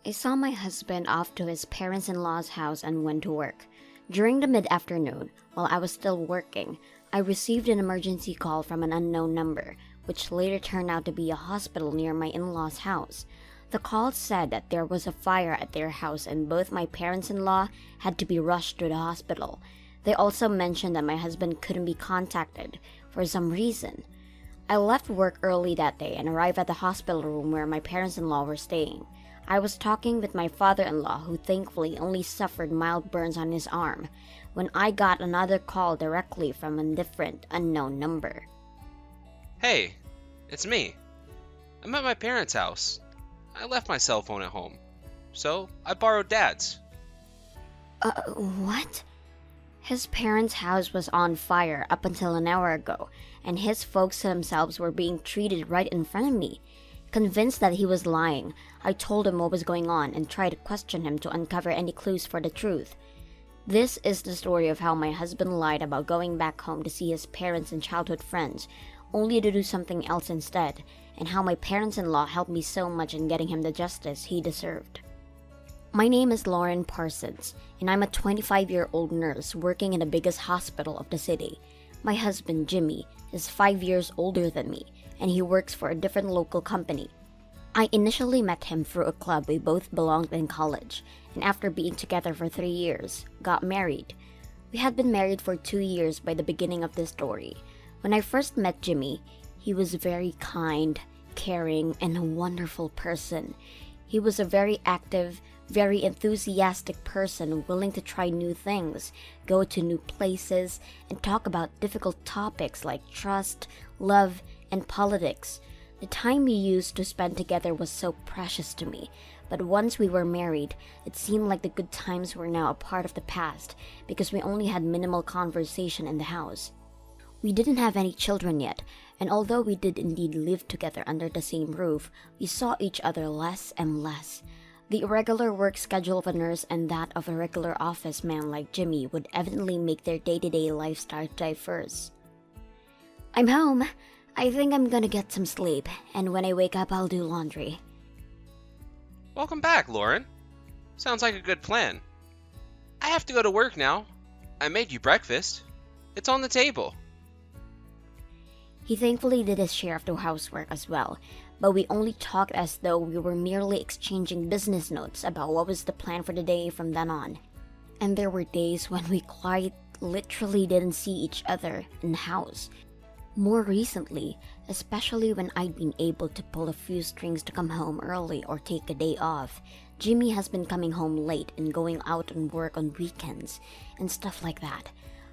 I saw my husband off to his parents-in-law's house and went to work. During the mid-afternoon, while I was still working, I received an emergency call from an unknown number, which later turned out to be a hospital near my in-law's house. The call said that there was a fire at their house and both my parents-in-law had to be rushed to the hospital. They also mentioned that my husband couldn't be contacted for some reason. I left work early that day and arrived at the hospital room where my parents-in-law were staying. I was talking with my father-in-law, who thankfully only suffered mild burns on his arm, when I got another call directly from a different, unknown number. Hey, it's me. I'm at my parents' house. I left my cell phone at home, so I borrowed Dad's. What? His parents' house was on fire up until an hour ago, and his folks themselves were being treated right in front of me. Convinced that he was lying, I told him what was going on and tried to question him to uncover any clues for the truth. This is the story of how my husband lied about going back home to see his parents and childhood friends, only to do something else instead, and how my parents-in-law helped me so much in getting him the justice he deserved. My name is Lauren Parsons, and I'm a 25-year-old nurse working in the biggest hospital of the city. My husband, Jimmy, is 5 years older than me, and he works for a different local company. I initially met him through a club we both belonged in college, and after being together for 3 years, got married. We had been married for 2 years by the beginning of this story. When I first met Jimmy, he was very kind, caring, and a wonderful person. He was a very active, very enthusiastic person willing to try new things, go to new places, and talk about difficult topics like trust, love, and politics. The time we used to spend together was so precious to me, but once we were married, it seemed like the good times were now a part of the past because we only had minimal conversation in the house. We didn't have any children yet, and although we did indeed live together under the same roof, we saw each other less and less. The irregular work schedule of a nurse and that of a regular office man like Jimmy would evidently make their day-to-day lifestyle diverse. I'm home. I think I'm gonna get some sleep, and when I wake up, I'll do laundry. Welcome back, Lauren. Sounds like a good plan. I have to go to work now. I made you breakfast. It's on the table. He thankfully did his share of the housework as well, but we only talked as though we were merely exchanging business notes about what was the plan for the day from then on. And there were days when we quite literally didn't see each other in the house. More recently, especially when I'd been able to pull a few strings to come home early or take a day off, Jimmy has been coming home late and going out and work on weekends and stuff like that.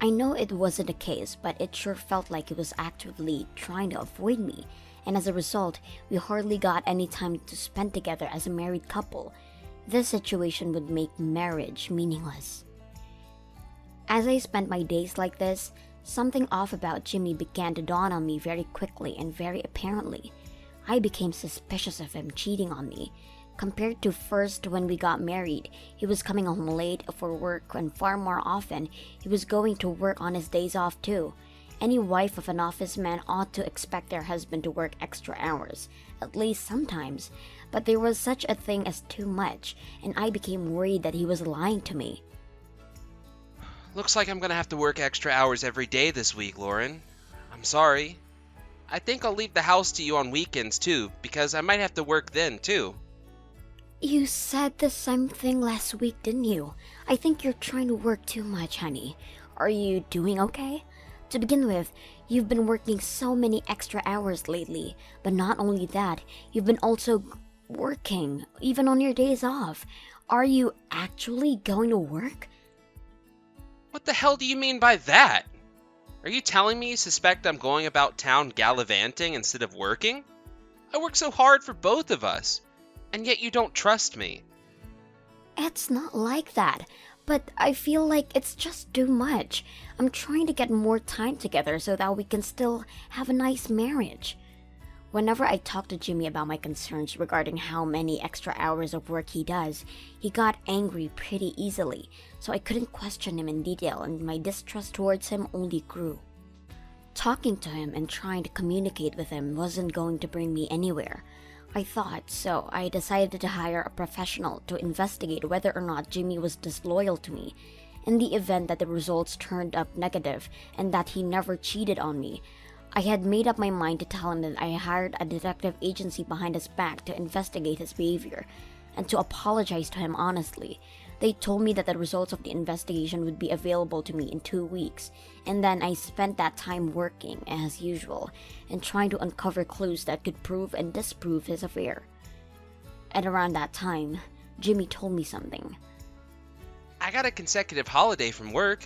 I know it wasn't the case, but it sure felt like he was actively trying to avoid me, and as a result, we hardly got any time to spend together as a married couple. This situation would make marriage meaningless. As I spent my days like this, something off about Jimmy began to dawn on me very quickly and very apparently. I became suspicious of him cheating on me. Compared to first when we got married, he was coming home late for work and far more often, he was going to work on his days off too. Any wife of an office man ought to expect their husband to work extra hours, at least sometimes. But there was such a thing as too much, and I became worried that he was lying to me. Looks like I'm gonna have to work extra hours every day this week, Lauren. I'm sorry. I think I'll leave the house to you on weekends too, because I might have to work then too. You said the same thing last week, didn't you? I think you're trying to work too much, honey. Are you doing okay? To begin with, you've been working so many extra hours lately, but not only that, you've been also working, even on your days off. Are you actually going to work? What the hell do you mean by that? Are you telling me you suspect I'm going about town gallivanting instead of working? I work so hard for both of us, and yet you don't trust me. It's not like that, but I feel like it's just too much. I'm trying to get more time together so that we can still have a nice marriage. Whenever I talk to Jimmy about my concerns regarding how many extra hours of work he does, he got angry pretty easily, so I couldn't question him in detail and my distrust towards him only grew. Talking to him and trying to communicate with him wasn't going to bring me anywhere. I thought, so I decided to hire a professional to investigate whether or not Jimmy was disloyal to me. In the event that the results turned up negative and that he never cheated on me, I had made up my mind to tell him that I hired a detective agency behind his back to investigate his behavior and to apologize to him honestly. They told me that the results of the investigation would be available to me in 2 weeks, and then I spent that time working, as usual, and trying to uncover clues that could prove and disprove his affair. At around that time, Jimmy told me something. I got a consecutive holiday from work.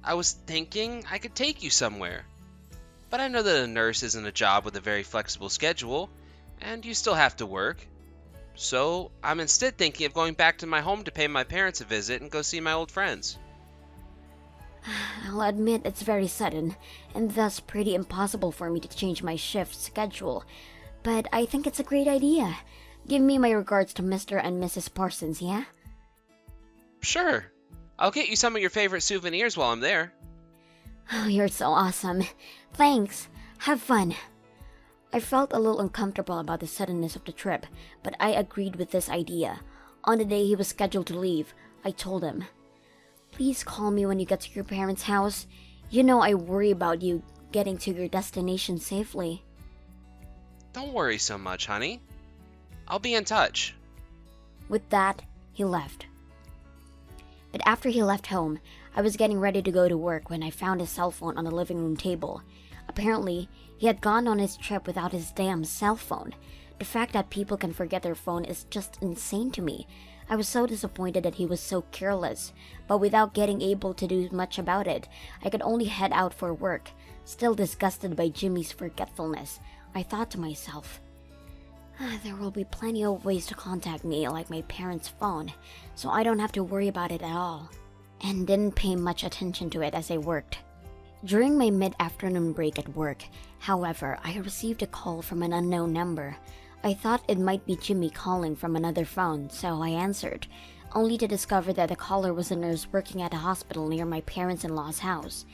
I was thinking I could take you somewhere. But I know that a nurse isn't a job with a very flexible schedule, and you still have to work. So I'm instead thinking of going back to my home to pay my parents a visit and go see my old friends. I'll admit it's very sudden, and thus pretty impossible for me to change my shift schedule, but I think it's a great idea. Give me my regards to Mr. and Mrs. Parsons, yeah? Sure. I'll get you some of your favorite souvenirs while I'm there. Oh, you're so awesome. Thanks. Have fun. I felt a little uncomfortable about the suddenness of the trip, but I agreed with this idea. On the day he was scheduled to leave, I told him, "Please call me when you get to your parents' house. You know I worry about you getting to your destination safely." Don't worry so much, honey. I'll be in touch. With that, he left. But after he left home, I was getting ready to go to work when I found his cell phone on the living room table. Apparently, he had gone on his trip without his damn cell phone. The fact that people can forget their phone is just insane to me. I was so disappointed that he was so careless, but without getting able to do much about it, I could only head out for work. Still disgusted by Jimmy's forgetfulness, I thought to myself, there will be plenty of ways to contact me, like my parents' phone, so I don't have to worry about it at all. And didn't pay much attention to it as I worked. During my mid-afternoon break at work, however, I received a call from an unknown number. I thought it might be Jimmy calling from another phone, so I answered, only to discover that the caller was a nurse working at a hospital near my parents-in-law's house.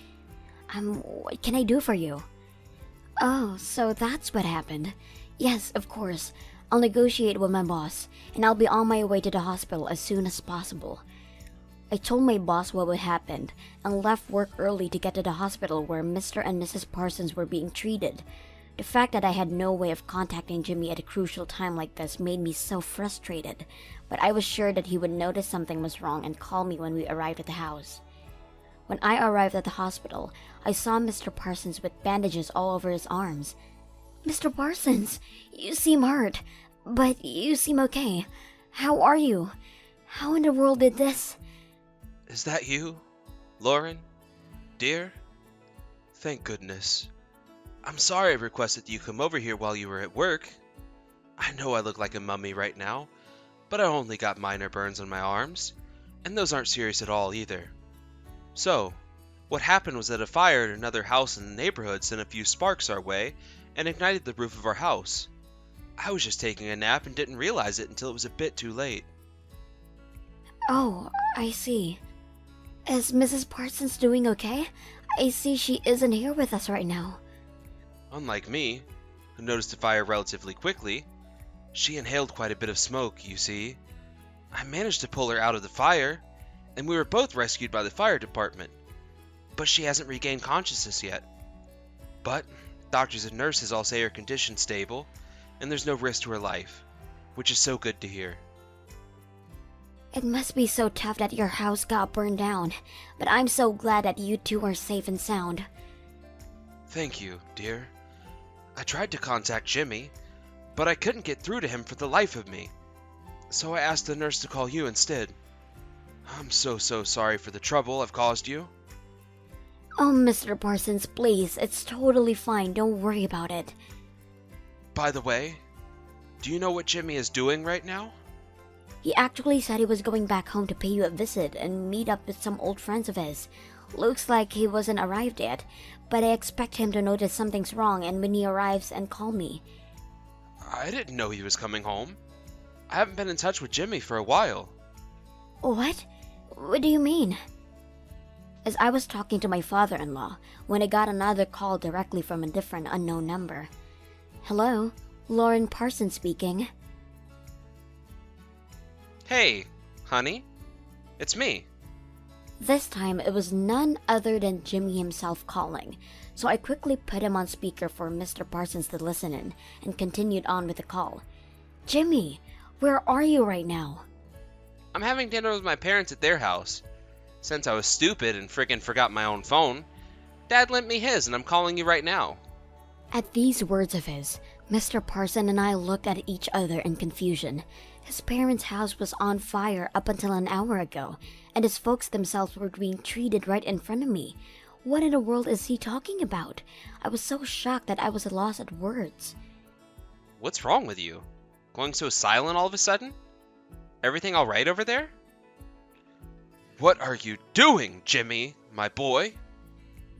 What can I do for you?" "Oh, so that's what happened. Yes, of course. I'll negotiate with my boss, and I'll be on my way to the hospital as soon as possible." I told my boss what would happen and left work early to get to the hospital where Mr. and Mrs. Parsons were being treated. The fact that I had no way of contacting Jimmy at a crucial time like this made me so frustrated, but I was sure that he would notice something was wrong and call me when we arrived at the house. When I arrived at the hospital, I saw Mr. Parsons with bandages all over his arms. "Mr. Parsons, you seem hurt, but you seem okay. How are you? How in the world did this?" Is that you, Lauren? Dear? Thank goodness. I'm sorry I requested that you come over here while you were at work. I know I look like a mummy right now, but I only got minor burns on my arms, and those aren't serious at all either. So, what happened was that a fire at another house in the neighborhood sent a few sparks our way and ignited the roof of our house. I was just taking a nap and didn't realize it until it was a bit too late. "Oh, I see. Is Mrs. Parsons doing okay? I see she isn't here with us right now." Unlike me, who noticed the fire relatively quickly, she inhaled quite a bit of smoke, you see. I managed to pull her out of the fire, and we were both rescued by the fire department, but she hasn't regained consciousness yet. But doctors and nurses all say her condition's stable, and there's no risk to her life, which is so good to hear. It must be so tough that your house got burned down, but I'm so glad that you two are safe and sound. Thank you, dear. I tried to contact Jimmy, but I couldn't get through to him for the life of me, so I asked the nurse to call you instead. I'm so sorry for the trouble I've caused you. Oh, Mr. Parsons, please, it's totally fine, don't worry about it. By the way, do you know what Jimmy is doing right now? He actually said he was going back home to pay you a visit and meet up with some old friends of his. Looks like he wasn't arrived yet, but I expect him to notice something's wrong and when he arrives and call me. I didn't know he was coming home. I haven't been in touch with Jimmy for a while. What? What do you mean? As I was talking to my father-in-law, when I got another call directly from a different unknown number. "Hello? Lauren Parsons speaking. Hey, honey. It's me. This time, it was none other than Jimmy himself calling, so I quickly put him on speaker for Mr. Parsons to listen in, and continued on with the call. Jimmy, where are you right now? I'm having dinner with my parents at their house. Since I was stupid and friggin' forgot my own phone, Dad lent me his and I'm calling you right now. At these words of his, Mr. Parson and I looked at each other in confusion. His parents' house was on fire up until an hour ago, and his folks themselves were being treated right in front of me. What in the world is he talking about? I was so shocked that I was at loss at words. What's wrong with you? Going so silent all of a sudden? Everything all right over there? What are you doing, Jimmy, my boy?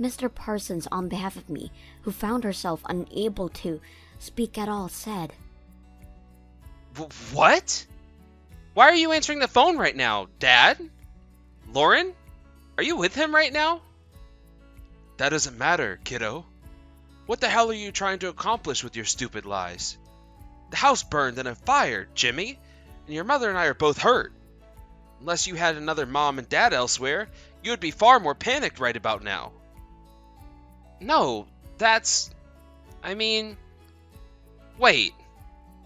Mr. Parsons, on behalf of me, who found herself unable to speak at all, said, What? Why are you answering the phone right now, Dad? Lauren? Are you with him right now? That doesn't matter, kiddo. What the hell are you trying to accomplish with your stupid lies? The house burned in a fire, Jimmy, and your mother and I are both hurt. Unless you had another mom and dad elsewhere, you would be far more panicked right about now. No, wait.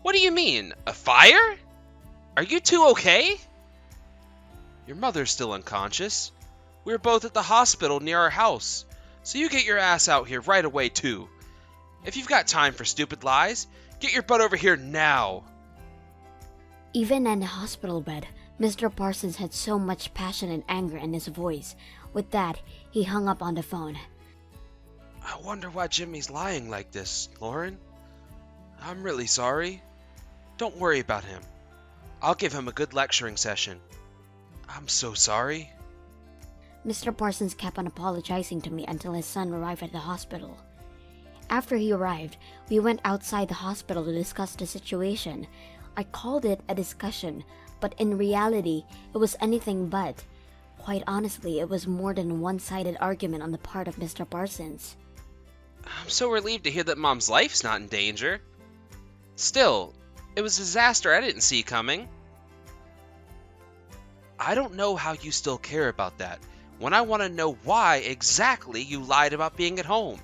What do you mean? A fire? Are you two okay? Your mother's still unconscious. We're both at the hospital near our house, so you get your ass out here right away too. If you've got time for stupid lies, get your butt over here now. Even in the hospital bed, Mr. Parsons had so much passion and anger in his voice. With that, he hung up on the phone. I wonder why Jimmy's lying like this, Lauren. I'm really sorry. Don't worry about him. I'll give him a good lecturing session. I'm so sorry. Mr. Parsons kept on apologizing to me until his son arrived at the hospital. After he arrived, we went outside the hospital to discuss the situation. I called it a discussion, but in reality, it was anything but. Quite honestly, it was more than a one-sided argument on the part of Mr. Parsons. I'm so relieved to hear that Mom's life's not in danger. Still, it was a disaster I didn't see coming. I don't know how you still care about that, when I want to know why exactly you lied about being at home.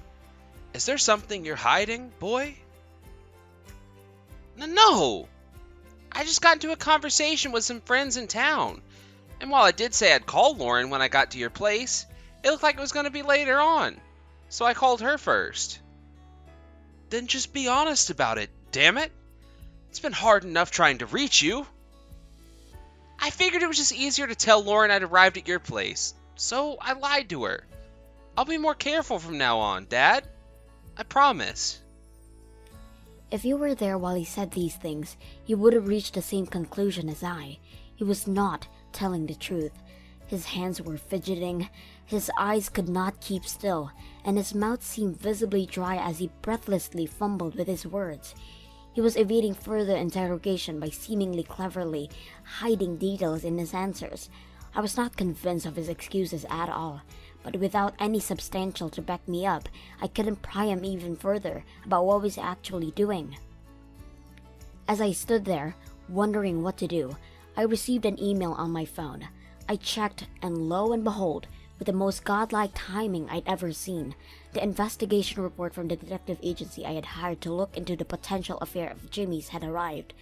Is there something you're hiding, boy? No! I just got into a conversation with some friends in town. And while I did say I'd call Lauren when I got to your place, it looked like it was going to be later on. So I called her first. Then just be honest about it, damn it. It's been hard enough trying to reach you. I figured it was just easier to tell Lauren I'd arrived at your place, so I lied to her. I'll be more careful from now on, Dad. I promise. If you were there while he said these things, you would have reached the same conclusion as I. He was not telling the truth. His hands were fidgeting, his eyes could not keep still, and his mouth seemed visibly dry as he breathlessly fumbled with his words. He was evading further interrogation by seemingly cleverly hiding details in his answers. I was not convinced of his excuses at all, but without any substantial to back me up, I couldn't pry him even further about what he was actually doing. As I stood there, wondering what to do, I received an email on my phone. I checked, and lo and behold, with the most godlike timing I'd ever seen, the investigation report from the detective agency I had hired to look into the potential affair of Jimmy's had arrived.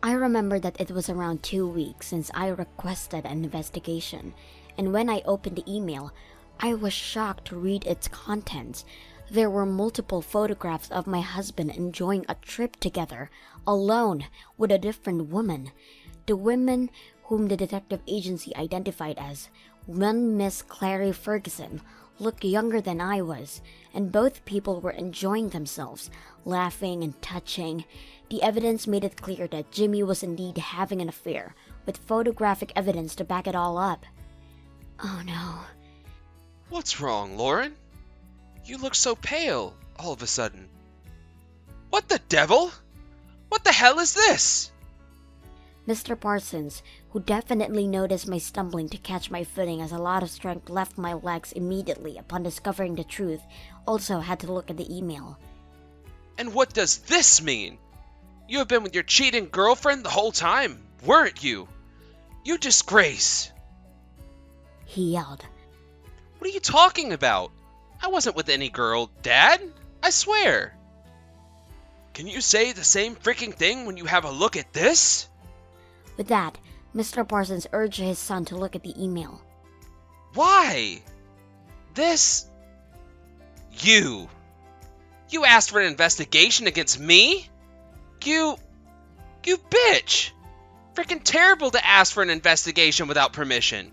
I remembered that it was around 2 weeks since I requested an investigation, and when I opened the email, I was shocked to read its contents. There were multiple photographs of my husband enjoying a trip together, alone, with a different woman. The women whom the detective agency identified as one Miss Clary Ferguson looked younger than I was, and both people were enjoying themselves, laughing and touching. The evidence made it clear that Jimmy was indeed having an affair, with photographic evidence to back it all up. Oh no. What's wrong, Lauren? You look so pale, all of a sudden. What the devil? What the hell is this? Mr. Parsons, who definitely noticed my stumbling to catch my footing as a lot of strength left my legs immediately upon discovering the truth, also had to look at the email. And what does this mean? You have been with your cheating girlfriend the whole time, weren't you? You disgrace! He yelled. What are you talking about? I wasn't with any girl, Dad. I swear. Can you say the same freaking thing when you have a look at this? With that, Mr. Parsons urged his son to look at the email. Why? This... You asked for an investigation against me? You bitch! Freaking terrible to ask for an investigation without permission.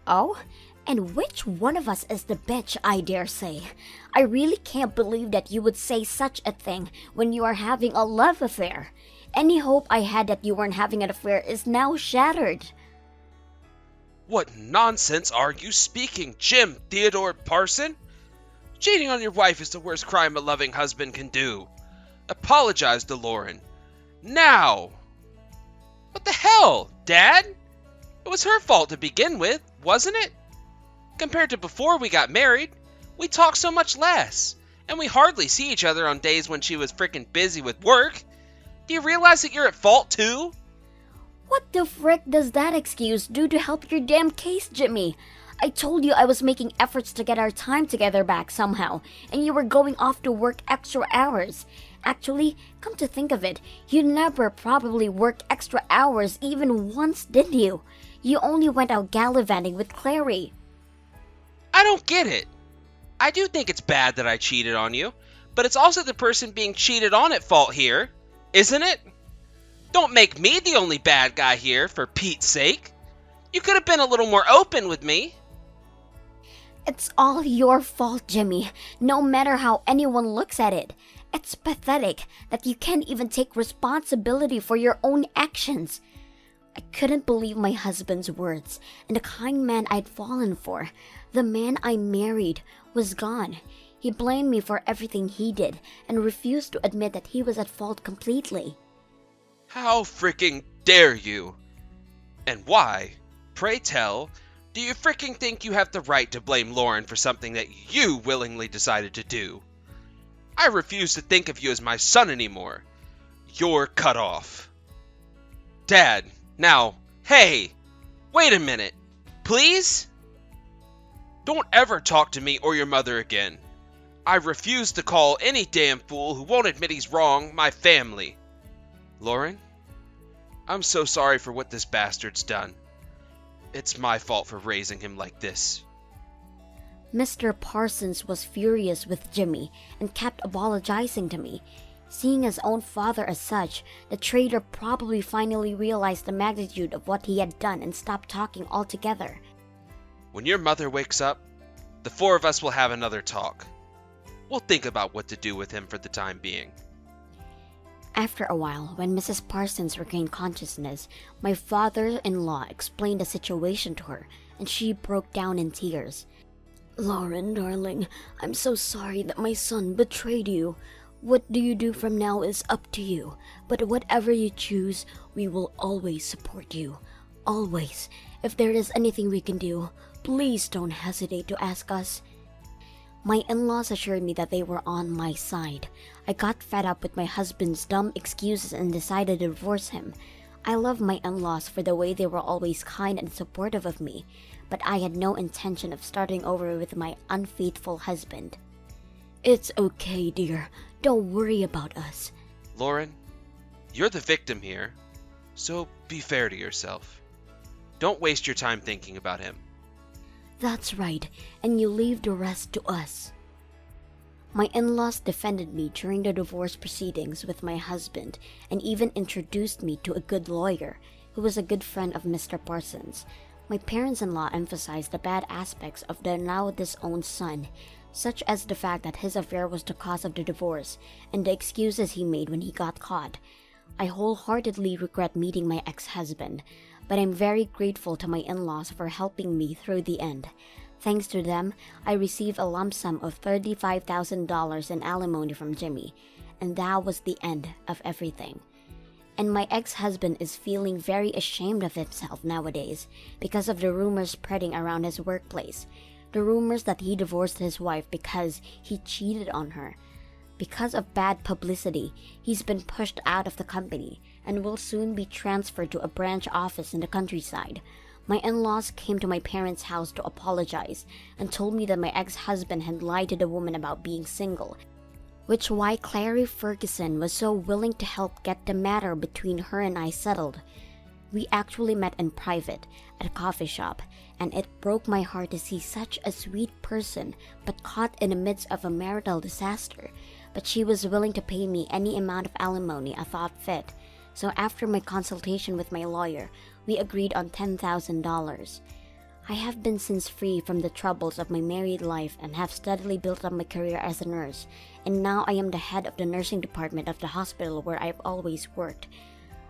Oh? And which one of us is the bitch, I dare say? I really can't believe that you would say such a thing when you are having a love affair. Any hope I had that you weren't having an affair is now shattered. What nonsense are you speaking, Jim Theodore Parson? Cheating on your wife is the worst crime a loving husband can do. Apologize to Lauren. Now! What the hell, Dad? It was her fault to begin with, wasn't it? Compared to before we got married, we talk so much less, and we hardly see each other on days when she was frickin' busy with work. Do you realize that you're at fault too? What the frick does that excuse do to help your damn case, Jimmy? I told you I was making efforts to get our time together back somehow, and you were going off to work extra hours. Actually, come to think of it, you never probably worked extra hours even once, did you? You only went out gallivanting with Clary. I don't get it. I do think it's bad that I cheated on you, but it's also the person being cheated on at fault here, isn't it? Don't make me the only bad guy here, for Pete's sake. You could have been a little more open with me. It's all your fault, Jimmy, no matter how anyone looks at it. It's pathetic that you can't even take responsibility for your own actions. I couldn't believe my husband's words, and the kind man I'd fallen for, the man I married, was gone. He blamed me for everything he did and refused to admit that he was at fault completely. How freaking dare you? And why, pray tell, do you freaking think you have the right to blame Lauren for something that you willingly decided to do? I refuse to think of you as my son anymore. You're cut off. Dad, now, hey, wait a minute, please? Don't ever talk to me or your mother again. I refuse to call any damn fool who won't admit he's wrong my family. Lauren, I'm so sorry for what this bastard's done. It's my fault for raising him like this. Mr. Parsons was furious with Jimmy and kept apologizing to me. Seeing his own father as such, the traitor probably finally realized the magnitude of what he had done and stopped talking altogether. When your mother wakes up, the four of us will have another talk. We'll think about what to do with him for the time being. After a while, when Mrs. Parsons regained consciousness, my father-in-law explained the situation to her, and she broke down in tears. "Lauren, darling, I'm so sorry that my son betrayed you. What do you do from now is up to you, but whatever you choose, we will always support you. Always. If there is anything we can do, please don't hesitate to ask us." My in-laws assured me that they were on my side. I got fed up with my husband's dumb excuses and decided to divorce him. I love my in-laws for the way they were always kind and supportive of me, but I had no intention of starting over with my unfaithful husband. "It's okay, dear. Don't worry about us." Lauren, you're the victim here, so be fair to yourself. Don't waste your time thinking about him. "That's right, and you leave the rest to us." My in-laws defended me during the divorce proceedings with my husband and even introduced me to a good lawyer who was a good friend of Mr. Parsons. My parents-in-law emphasized the bad aspects of their now disowned son, such as the fact that his affair was the cause of the divorce and the excuses he made when he got caught. I wholeheartedly regret meeting my ex-husband, but I'm very grateful to my in-laws for helping me through the end. Thanks to them, I received a lump sum of $35,000 in alimony from Jimmy, and that was the end of everything. And my ex-husband is feeling very ashamed of himself nowadays because of the rumors spreading around his workplace. The rumors that he divorced his wife because he cheated on her. Because of bad publicity, he's been pushed out of the company and will soon be transferred to a branch office in the countryside. My in-laws came to my parents' house to apologize and told me that my ex-husband had lied to the woman about being single, which why Clary Ferguson was so willing to help get the matter between her and I settled. We actually met in private at a coffee shop, and it broke my heart to see such a sweet person but caught in the midst of a marital disaster. But she was willing to pay me any amount of alimony I thought fit. So after my consultation with my lawyer, we agreed on $10,000. I have been since free from the troubles of my married life and have steadily built up my career as a nurse, and now I am the head of the nursing department of the hospital where I've always worked.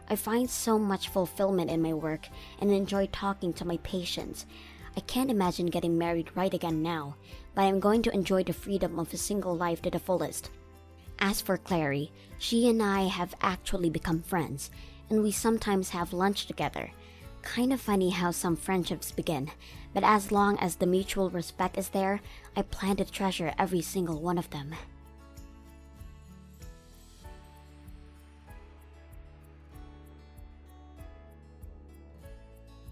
I find so much fulfillment in my work and enjoy talking to my patients. I can't imagine getting married right again now, but I'm going to enjoy the freedom of a single life to the fullest. As for Clary, she and I have actually become friends, and we sometimes have lunch together. Kind of funny how some friendships begin, but as long as the mutual respect is there, I plan to treasure every single one of them.